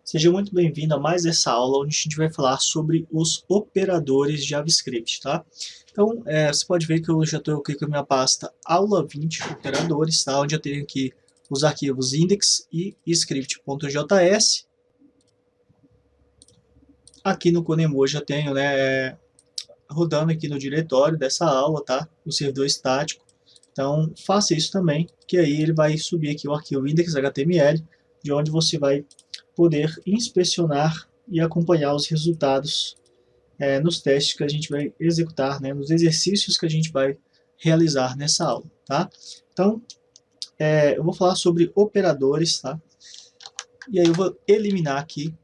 Seja muito bem-vindo a mais essa aula, onde a gente vai falar sobre os operadores JavaScript, tá? Então, você pode ver que eu já estou aqui com a minha pasta aula 20 operadores, tá? Onde eu tenho aqui os arquivos index e script.js. Aqui no Codemojo eu tenho, rodando aqui no diretório dessa aula, tá? O servidor estático. Então, faça isso também, que aí ele vai subir aqui o arquivo index.html, de onde você vai poder inspecionar e acompanhar os resultados nos testes que a gente vai executar, né, nos exercícios que a gente vai realizar nessa aula, tá? Então, eu vou falar sobre operadores, tá? E aí eu vou eliminar aqui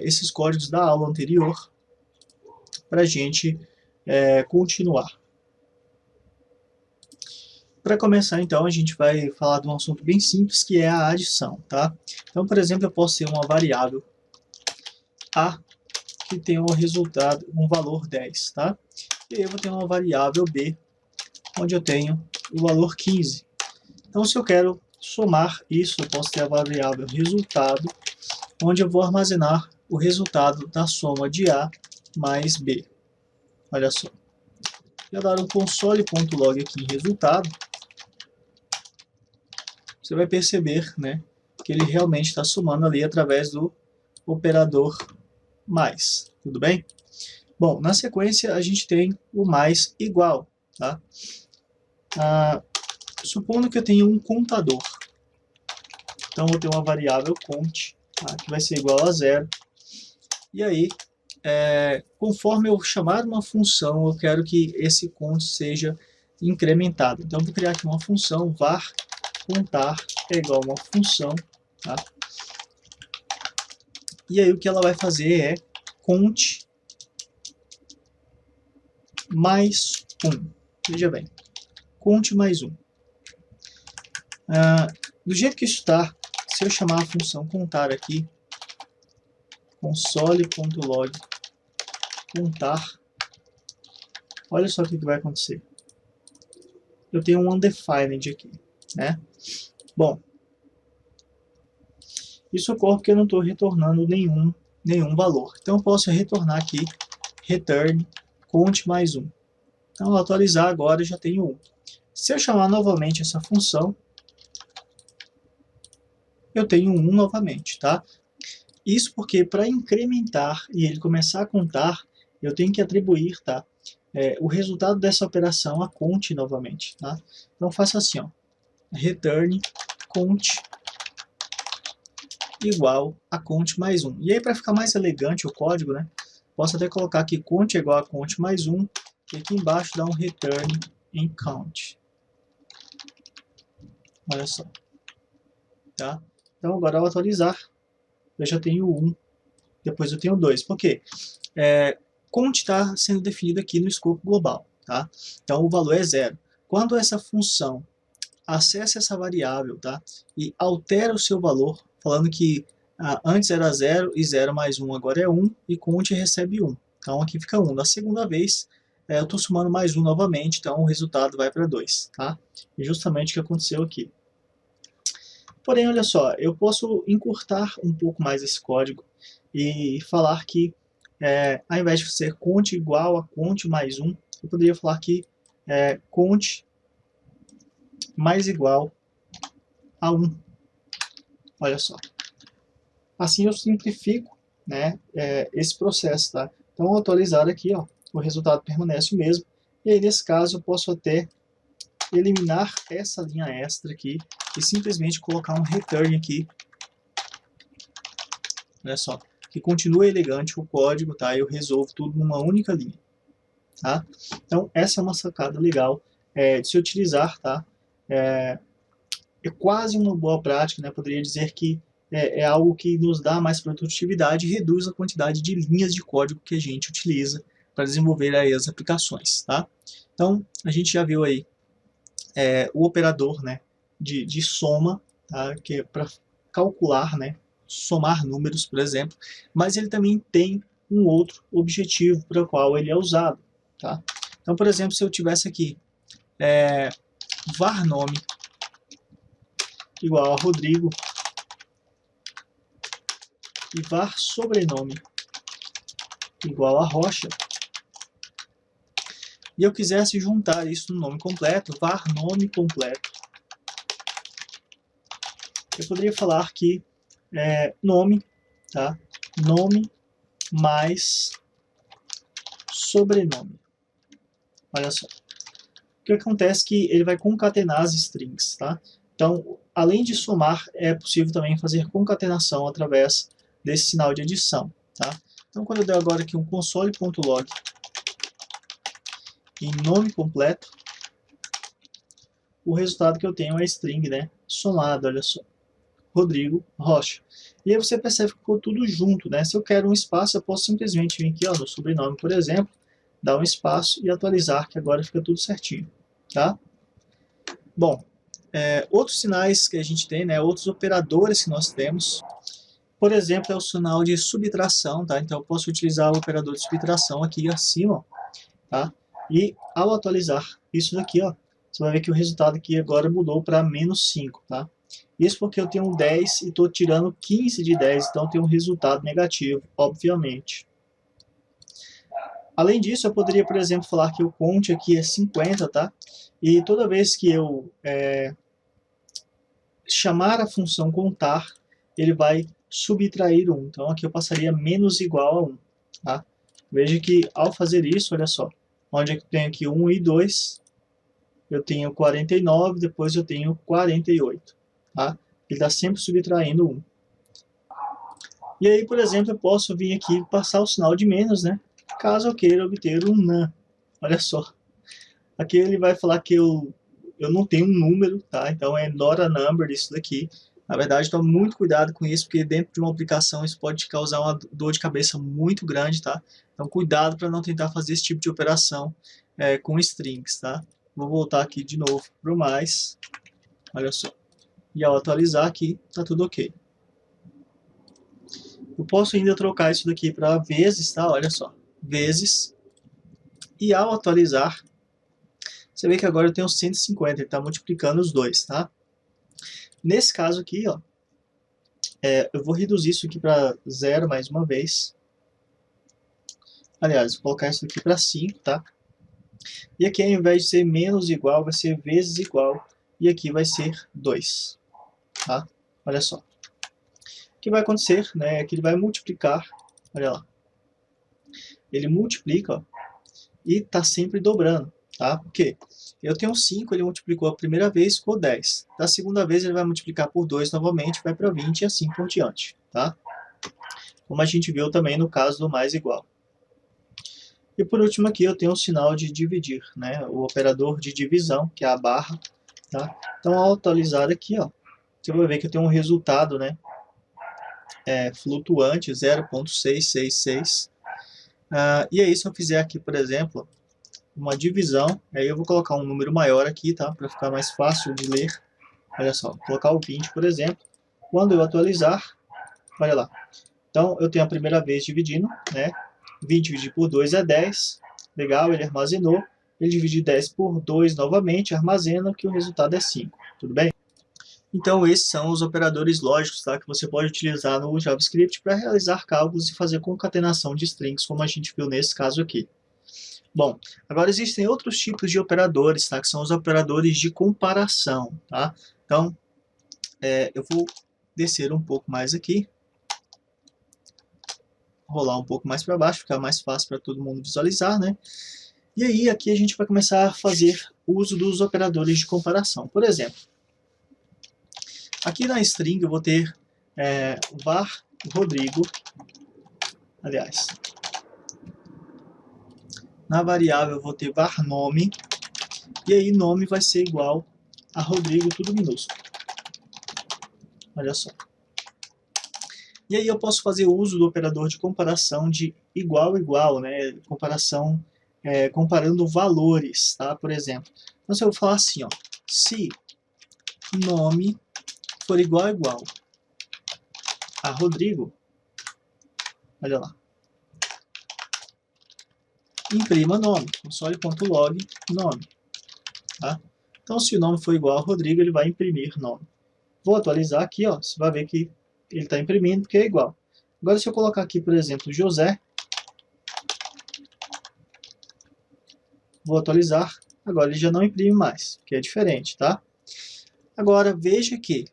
esses códigos da aula anterior para a gente continuar. Para começar, então, a gente vai falar de um assunto bem simples, que é a adição, tá? Então, por exemplo, eu posso ter uma variável A que tem um resultado, um valor 10, tá? E aí eu vou ter uma variável B, onde eu tenho o valor 15. Então, se eu quero somar isso, eu posso ter a variável resultado, onde eu vou armazenar o resultado da soma de A mais B. Olha só. Eu dar um console.log aqui em resultado, você vai perceber, né, que ele realmente está somando ali através do operador mais. Tudo bem? Bom, na sequência a gente tem o mais igual, tá? Supondo que eu tenha um contador. Então, eu vou ter uma variável cont, tá, que vai ser igual a 0. E aí, conforme eu chamar uma função, eu quero que esse cont seja incrementado. Então, eu vou criar aqui uma função var contar é igual a uma função, tá? E aí o que ela vai fazer é cont mais 1. Veja bem, cont mais 1. Do jeito que isso está, se eu chamar a função contar aqui, console.log contar, olha só o que vai acontecer. Eu tenho um undefined aqui, né? Bom, isso ocorre porque eu não estou retornando nenhum valor. Então eu posso retornar aqui return cont mais 1. Então ao atualizar agora eu já tenho 1. Se eu chamar novamente essa função, eu tenho 1 novamente, tá? Isso porque para incrementar e ele começar a contar, eu tenho que atribuir, tá, o resultado dessa operação a cont novamente, tá? Então faça assim, ó, return cont igual a cont mais 1. E aí para ficar mais elegante o código, né, posso até colocar aqui cont igual a cont mais 1 e aqui embaixo dá um return em count. Olha só, tá? Então agora ao atualizar, eu já tenho 1, depois eu tenho 2. Por quê? Cont está sendo definido aqui no escopo global, tá? Então o valor é 0. Quando essa função acessa essa variável, tá, e altera o seu valor, falando que antes era 0 e 0 mais 1 agora é 1, e cont recebe 1. Então aqui fica 1. Na segunda vez, eu estou somando mais 1 novamente, então o resultado vai para 2. Tá? E justamente o que aconteceu aqui. Porém, olha só, eu posso encurtar um pouco mais esse código e falar que, ao invés de ser cont igual a cont mais 1, eu poderia falar que cont mais igual a 1. Olha só. Assim eu simplifico, né, esse processo. Tá? Então, ao atualizar aqui, ó, o resultado permanece o mesmo. E aí, nesse caso, eu posso até eliminar essa linha extra aqui e simplesmente colocar um return aqui. Olha só, que continua elegante o código, tá? Eu resolvo tudo numa única linha, tá? Então, essa é uma sacada legal de se utilizar, tá? É quase uma boa prática, né? Poderia dizer que é algo que nos dá mais produtividade e reduz a quantidade de linhas de código que a gente utiliza para desenvolver aí as aplicações, tá? Então, a gente já viu aí o operador, né, de soma, tá? Que é para calcular, né, somar números, por exemplo, mas ele também tem um outro objetivo para o qual ele é usado, tá? Então, por exemplo, se eu tivesse aqui var nome igual a Rodrigo, e var sobrenome igual a Rocha, e eu quisesse juntar isso no nome completo, var nome completo, eu poderia falar que nome, tá? Nome mais sobrenome. Olha só. O que acontece é que ele vai concatenar as strings, tá? Então, além de somar, é possível também fazer concatenação através desse sinal de adição, tá? Então, quando eu der agora aqui um console.log em nome completo, o resultado que eu tenho é a string, né? Somado, olha só. Rodrigo Rocha. E aí você percebe que ficou tudo junto, né? Se eu quero um espaço, eu posso simplesmente vir aqui, ó, no sobrenome, por exemplo, dar um espaço e atualizar, que agora fica tudo certinho, tá? Bom, outros sinais que a gente tem, né? Outros operadores que nós temos, por exemplo, é o sinal de subtração, tá? Então eu posso utilizar o operador de subtração aqui acima, tá? E ao atualizar isso daqui, ó, você vai ver que o resultado aqui agora mudou para menos 5, tá? Isso porque eu tenho um 10 e estou tirando 15 de 10, então tem um resultado negativo, obviamente. Além disso, eu poderia, por exemplo, falar que o count aqui é 50, tá? E toda vez que eu chamar a função contar, ele vai subtrair 1. Então aqui eu passaria menos igual a 1, tá? Veja que ao fazer isso, olha só, onde eu tenho aqui 1 e 2, eu tenho 49, depois eu tenho 48, tá? Ele está sempre subtraindo 1. E aí, por exemplo, eu posso vir aqui e passar o sinal de menos, né? Caso eu queira obter um NaN. Olha só. Aqui ele vai falar que eu não tenho um número, tá? Então é not a number isso daqui. Na verdade, tome muito cuidado com isso, porque dentro de uma aplicação isso pode te causar uma dor de cabeça muito grande, tá? Então cuidado para não tentar fazer esse tipo de operação com strings, tá? Vou voltar aqui de novo para o mais. Olha só. E ao atualizar aqui, tá tudo ok. Eu posso ainda trocar isso daqui para vezes, tá? Olha só. Vezes. E ao atualizar, você vê que agora eu tenho 150, ele está multiplicando os dois, tá? Nesse caso aqui, ó, eu vou reduzir isso aqui para 0 mais uma vez. Aliás, vou colocar isso aqui para 5, tá? E aqui, ao invés de ser menos igual, vai ser vezes igual. E aqui vai ser 2, tá? Olha só. O que vai acontecer, né, é que ele vai multiplicar, olha lá. Ele multiplica, ó, e está sempre dobrando, tá? Por quê? Eu tenho 5, ele multiplicou a primeira vez, ficou 10. Da segunda vez ele vai multiplicar por 2 novamente, vai para 20 e assim por diante, tá? Como a gente viu também no caso do mais igual. E por último aqui eu tenho o sinal de dividir, né? O operador de divisão, que é a barra, tá? Então ao atualizar aqui, ó, você vai ver que eu tenho um resultado, né? Flutuante, 0.666. E aí se eu fizer aqui, por exemplo, uma divisão, aí eu vou colocar um número maior aqui, tá? Para ficar mais fácil de ler. Olha só, vou colocar o 20, por exemplo. Quando eu atualizar, olha lá. Então, eu tenho a primeira vez dividindo, né? 20 dividido por 2 é 10. Legal, ele armazenou. Ele divide 10 por 2 novamente, armazena, que o resultado é 5. Tudo bem? Então, esses são os operadores lógicos, tá? Que você pode utilizar no JavaScript para realizar cálculos e fazer concatenação de strings, como a gente viu nesse caso aqui. Bom, agora existem outros tipos de operadores, tá? Que são os operadores de comparação, tá? Então, eu vou descer um pouco mais aqui, rolar um pouco mais para baixo, ficar mais fácil para todo mundo visualizar, né? E aí, aqui a gente vai começar a fazer uso dos operadores de comparação. Por exemplo, aqui na string eu vou ter var Rodrigo, aliás, na variável eu vou ter var nome, e aí nome vai ser igual a Rodrigo, tudo minúsculo. Olha só. E aí eu posso fazer uso do operador de comparação de igual a igual, né? Comparação, comparando valores, tá? Por exemplo. Então se eu falar assim, ó, se nome for igual a igual a Rodrigo, olha lá, imprima nome, console.log nome, tá? Então se o nome for igual a Rodrigo, ele vai imprimir nome. Vou atualizar aqui, ó, você vai ver que ele está imprimindo porque é igual. Agora se eu colocar aqui, por exemplo, José, vou atualizar, agora ele já não imprime mais, que é diferente, tá? Agora veja que,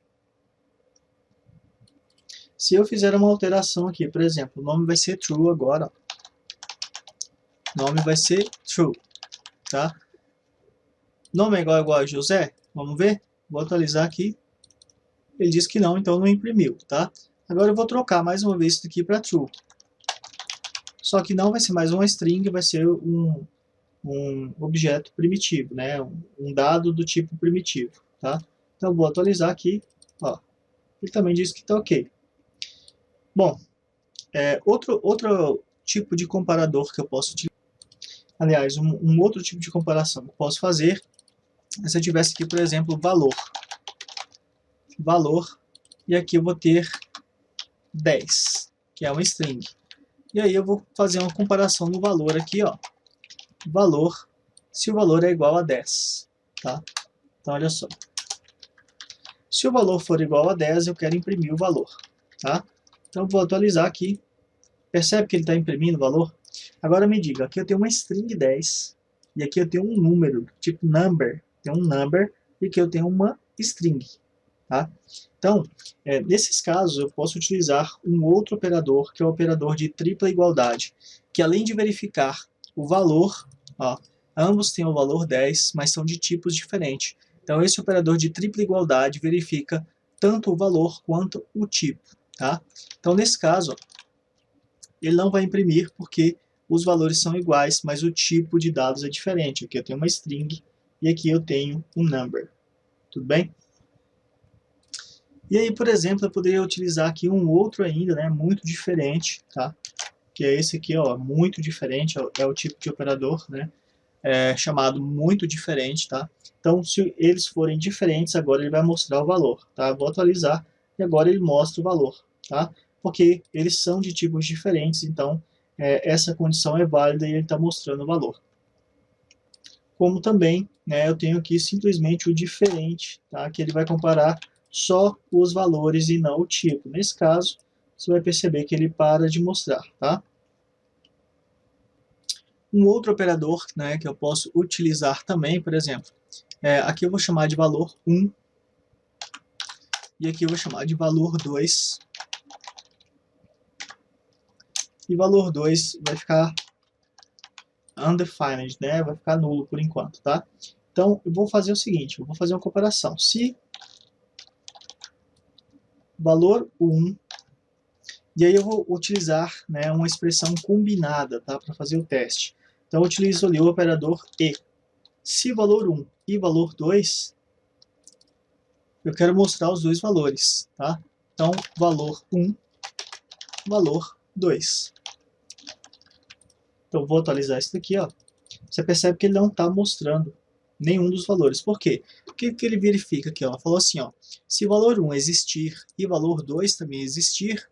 se eu fizer uma alteração aqui, por exemplo, o nome vai ser true agora, o nome vai ser true, tá? Nome é igual a José, vamos ver? Vou atualizar aqui, ele diz que não, então não imprimiu, tá? Agora eu vou trocar mais uma vez isso aqui para true. Só que não vai ser mais uma string, vai ser um objeto primitivo, né? Um dado do tipo primitivo, tá? Então eu vou atualizar aqui, ó. Ele também diz que está ok. Bom, outro tipo de comparador que eu posso utilizar, aliás, um outro tipo de comparação que eu posso fazer, é se eu tivesse aqui, por exemplo, valor, e aqui eu vou ter 10, que é uma string. E aí eu vou fazer uma comparação no valor aqui, ó. Valor, se o valor é igual a 10, tá? Então olha só. Se o valor for igual a 10, eu quero imprimir o valor, tá? Então vou atualizar aqui. Percebe que ele está imprimindo o valor? Agora me diga, aqui eu tenho uma string 10, e aqui eu tenho um número, tipo number. Tem um number, e aqui eu tenho uma string, tá? Então, nesses casos, eu posso utilizar um outro operador, que é o operador de tripla igualdade, que além de verificar o valor, ó, ambos têm o valor 10, mas são de tipos diferentes. Então, esse operador de tripla igualdade verifica tanto o valor quanto o tipo, tá? Então, nesse caso, ele não vai imprimir porque os valores são iguais, mas o tipo de dados é diferente. Aqui eu tenho uma string e aqui eu tenho um number. Tudo bem? E aí, por exemplo, eu poderia utilizar aqui um outro ainda, né, muito diferente, tá? Que é esse aqui, ó, muito diferente, é o tipo de operador, né, chamado muito diferente, tá? Então, se eles forem diferentes, agora ele vai mostrar o valor, tá? Vou atualizar e agora ele mostra o valor, tá? Porque eles são de tipos diferentes, então essa condição é válida e ele está mostrando o valor. Como também, né, eu tenho aqui simplesmente o diferente, tá? Que ele vai comparar só os valores e não o tipo. Nesse caso, você vai perceber que ele para de mostrar, tá? Um outro operador, né, que eu posso utilizar também, por exemplo, aqui eu vou chamar de valor 1, e aqui eu vou chamar de valor 2, e valor 2 vai ficar undefined, né, vai ficar nulo por enquanto, tá? Então, eu vou fazer o seguinte, eu vou fazer uma comparação. Se valor 1, e aí eu vou utilizar, né, uma expressão combinada, tá, para fazer o teste. Então eu utilizo ali o operador e. Se valor 1 e valor 2, eu quero mostrar os dois valores, tá? Então valor 1, valor 2. Então vou atualizar isso daqui, ó. Você percebe que ele não está mostrando nenhum dos valores. Por quê? O que ele verifica aqui, ó? Falou assim, ó, se valor 1 existir e valor 2 também existir,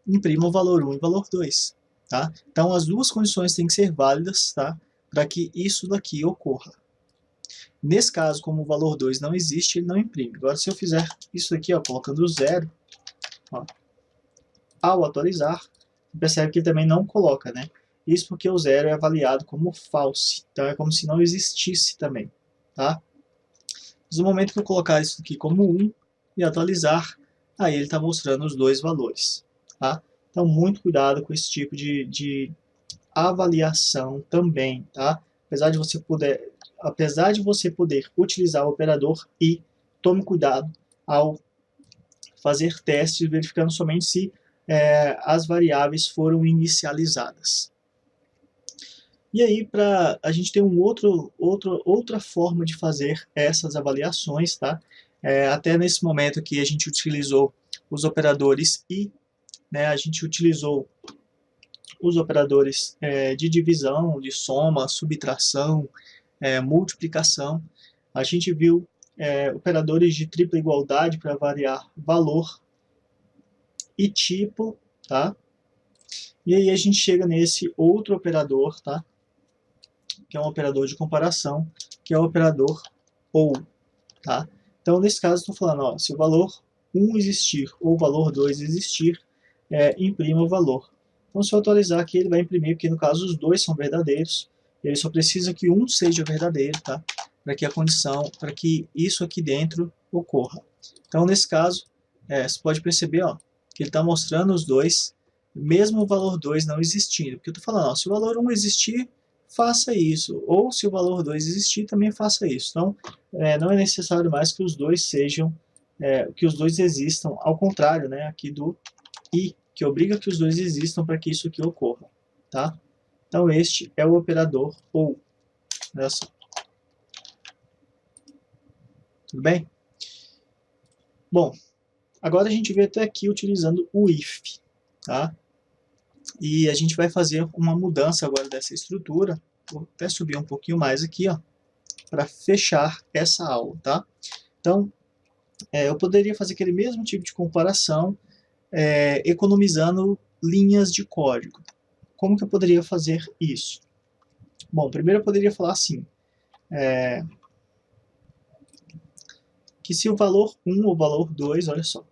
imprima o valor 1 e o valor 2, tá? Então as duas condições têm que ser válidas, tá? Para que isso daqui ocorra. Nesse caso, como o valor 2 não existe, ele não imprime. Agora, se eu fizer isso aqui, ó, colocando 0, ó, ao atualizar, você percebe que ele também não coloca, né? Isso porque o 0 é avaliado como false, então é como se não existisse também, tá? Mas no momento que eu colocar isso aqui como 1 e atualizar, aí ele está mostrando os dois valores, tá? Então, muito cuidado com esse tipo de avaliação também, tá? Apesar de você poder utilizar o operador e, tome cuidado ao fazer testes verificando somente se as variáveis foram inicializadas. E aí, a gente tem outra forma de fazer essas avaliações, tá? Até nesse momento aqui a gente utilizou os operadores e, né, a gente utilizou os operadores de divisão, de soma, subtração, multiplicação. A gente viu operadores de tripla igualdade para variar valor e tipo, tá? E aí a gente chega nesse outro operador, tá? Que é um operador de comparação, que é o operador OU, tá? Então, nesse caso, estou falando, ó, se o valor 1 existir ou o valor 2 existir, imprima o valor. Então, se eu atualizar aqui, ele vai imprimir, porque no caso os dois são verdadeiros. Ele só precisa que um seja verdadeiro, tá? Para que a condição, para que isso aqui dentro ocorra. Então, nesse caso, você pode perceber, ó, que ele está mostrando os dois, mesmo o valor 2 não existindo. Porque eu estou falando, ó, se o valor 1 existir, faça isso. Ou se o valor 2 existir, também faça isso. Então, não é necessário mais que os dois sejam, que os dois existam, ao contrário, né, aqui do i, que obriga que os dois existam para que isso aqui ocorra, tá? Então, este é o operador OU. Olha só. Tudo bem? Bom, agora a gente veio até aqui utilizando o if, tá? E a gente vai fazer uma mudança agora dessa estrutura. Vou até subir um pouquinho mais aqui, ó, para fechar essa aula, tá? Então, eu poderia fazer aquele mesmo tipo de comparação, economizando linhas de código. Como que eu poderia fazer isso? Bom, primeiro eu poderia falar assim, que se o valor 1 ou valor 2, olha só,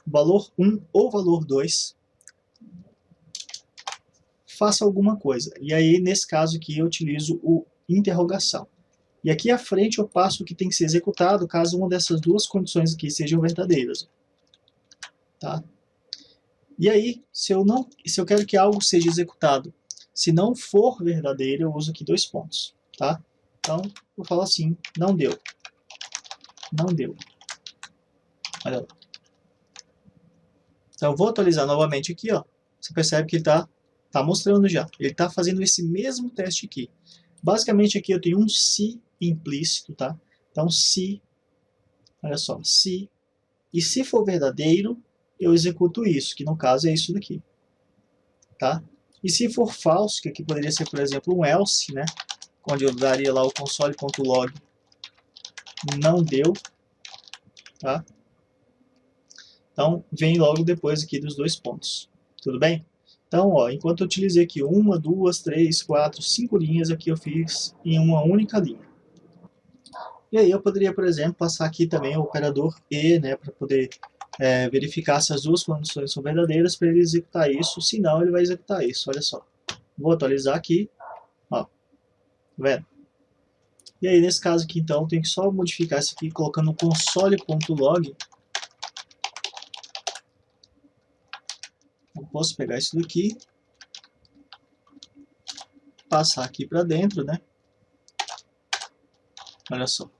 o valor 1 ou valor 2 faça alguma coisa. E aí, nesse caso aqui, eu utilizo o interrogação. E aqui à frente eu passo o que tem que ser executado caso uma dessas duas condições aqui sejam verdadeiras. Tá? E aí, se eu quero que algo seja executado, se não for verdadeiro, eu uso aqui 2 pontos. Tá? Então, eu falo assim, não deu. Não deu. Olha lá. Então, eu vou atualizar novamente aqui, ó. Você percebe que ele tá mostrando já. Ele está fazendo esse mesmo teste aqui. Basicamente, aqui eu tenho um se implícito, tá? Então, se, olha só, se, e se for verdadeiro, eu executo isso, que no caso é isso daqui, tá? E se for falso, que aqui poderia ser, por exemplo, um else, né? Onde eu daria lá o console.log, não deu, tá? Então, vem logo depois aqui dos 2 pontos, tudo bem? Então, ó, enquanto eu utilizei aqui 1, 2, 3, 4, 5 linhas, aqui eu fiz em uma única linha. E aí eu poderia, por exemplo, passar aqui também o operador E, né, para poder verificar se as duas condições são verdadeiras para ele executar isso, senão ele vai executar isso, olha só. Vou atualizar aqui, ó, tá vendo? E aí nesse caso aqui então, eu tenho que só modificar isso aqui, colocando console.log. Eu posso pegar isso daqui, passar aqui para dentro, né? Olha só.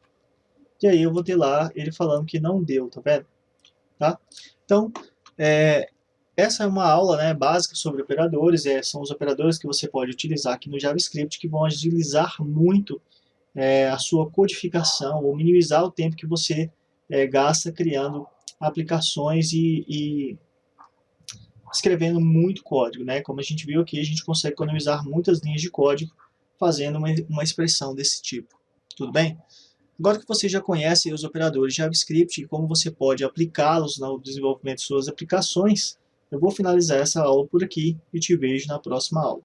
E aí eu vou ter lá ele falando que não deu, tá vendo? Tá? Então, essa é uma aula, né, básica sobre operadores, são os operadores que você pode utilizar aqui no JavaScript que vão agilizar muito a sua codificação, ou minimizar o tempo que você gasta criando aplicações e escrevendo muito código, né? Como a gente viu aqui, a gente consegue economizar muitas linhas de código fazendo uma expressão desse tipo. Tudo bem? Agora que você já conhece os operadores JavaScript e como você pode aplicá-los no desenvolvimento de suas aplicações, eu vou finalizar essa aula por aqui e te vejo na próxima aula.